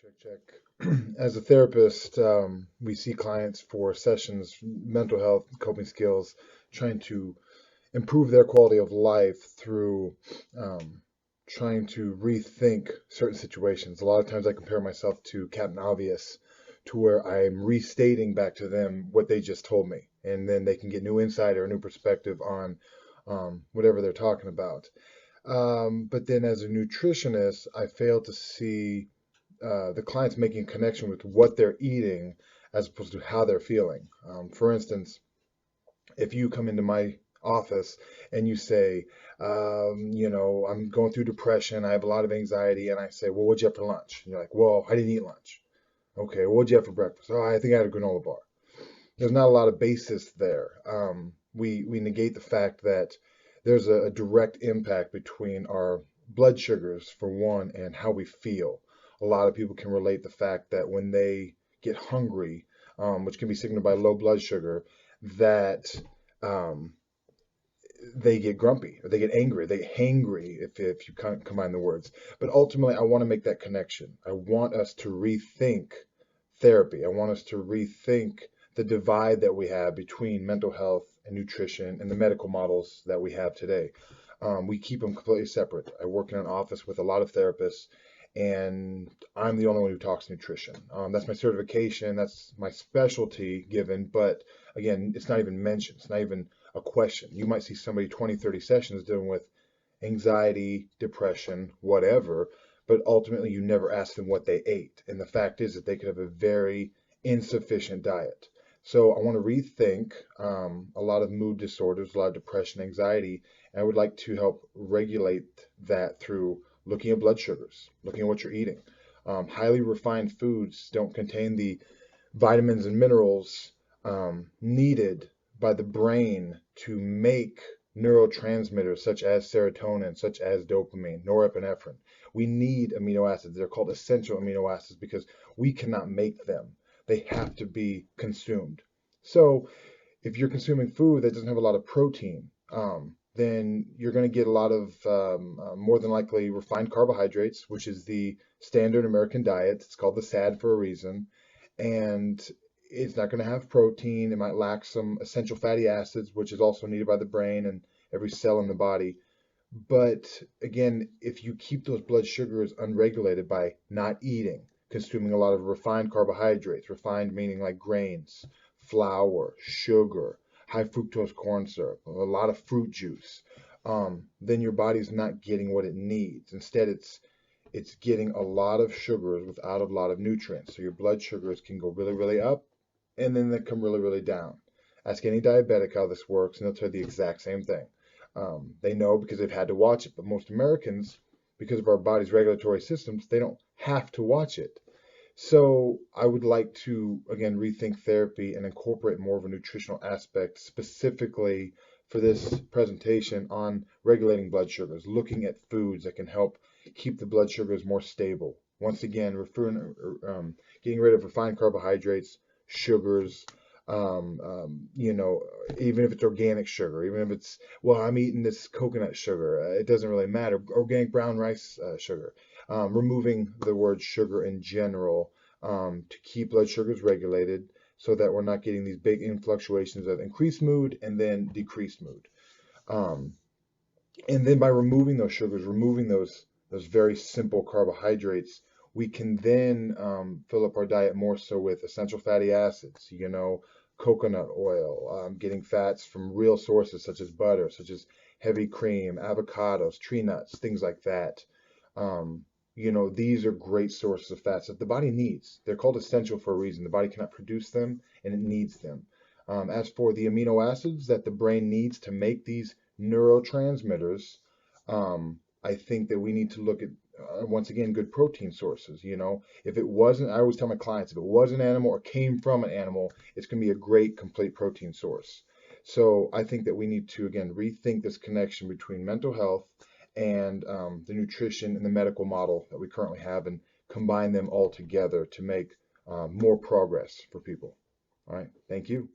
Check, check. As a therapist, we see clients for sessions, mental health, coping skills, trying to improve their quality of life through trying to rethink certain situations. A lot of times I compare myself to Captain Obvious, to where I'm restating back to them what they just told me, and then they can get new insight or a new perspective on whatever they're talking about. But then as a nutritionist, I fail to see the client's making a connection with what they're eating as opposed to how they're feeling. For instance, if you come into my office and you say, I'm going through depression, I have a lot of anxiety, and I say, well, what'd you have for lunch? And you're like, well, I didn't eat lunch. Okay, well, what'd you have for breakfast? Oh, I think I had a granola bar. There's not a lot of basis there. We negate the fact that there's a direct impact between our blood sugars, for one, and how we feel. A lot of people can relate the fact that when they get hungry, which can be signaled by low blood sugar, that um, they get grumpy or they get angry, they get hangry if you combine the words. But ultimately, I want to make that connection. I want us to rethink therapy. I want us to rethink the divide that we have between mental health and nutrition and the medical models that we have today. We keep them completely separate. I work in an office with a lot of therapists, and I'm the only one who talks nutrition. That's my certification. That's my specialty given, but again, it's not even mentioned. It's not even a question. You might see somebody 20, 30 sessions dealing with anxiety, depression, whatever, but ultimately you never ask them what they ate. And the fact is that they could have a very insufficient diet. So I want to rethink a lot of mood disorders, a lot of depression, anxiety, and I would like to help regulate that through looking at blood sugars, looking at what you're eating. Highly refined foods don't contain the vitamins and minerals needed by the brain to make neurotransmitters such as serotonin, such as dopamine, norepinephrine. We need amino acids. They're called essential amino acids because we cannot make them. They have to be consumed. So if you're consuming food that doesn't have a lot of protein, then you're going to get a lot of more than likely refined carbohydrates, which is the standard American diet. It's called the SAD for a reason. And it's not going to have protein. It might lack some essential fatty acids, which is also needed by the brain and every cell in the body. But again, if you keep those blood sugars unregulated by not eating, consuming a lot of refined carbohydrates, refined meaning like grains, flour, sugar, high fructose corn syrup, a lot of fruit juice, then your body's not getting what it needs. Instead, it's getting a lot of sugars without a lot of nutrients. So your blood sugars can go really, really up and then they come really, really down. Ask any diabetic how this works, and they'll tell you the exact same thing. They know because they've had to watch it, but most Americans, because of our body's regulatory systems, they don't have to watch it. So I would like to, again, rethink therapy and incorporate more of a nutritional aspect specifically for this presentation on regulating blood sugars, looking at foods that can help keep the blood sugars more stable. Once again, getting rid of refined carbohydrates, sugars, even if it's organic sugar, even if it's, well, I'm eating this coconut sugar, it doesn't really matter. Organic brown rice sugar. Removing the word sugar in general to keep blood sugars regulated so that we're not getting these big fluctuations of increased mood and then decreased mood. And then by removing those sugars, removing those very simple carbohydrates, we can then fill up our diet more so with essential fatty acids, coconut oil, getting fats from real sources such as butter, such as heavy cream, avocados, tree nuts, things like that. These are great sources of fats that the body needs. They're called essential for a reason. The body cannot produce them and it needs them. As for the amino acids that the brain needs to make these neurotransmitters, I think that we need to look at, once again, good protein sources. If it wasn't, I always tell my clients, if it was an animal or came from an animal, it's going to be a great complete protein source. So I think that we need to, again, rethink this connection between mental health and the nutrition and the medical model that we currently have and combine them all together to make more progress for people. All right. Thank you.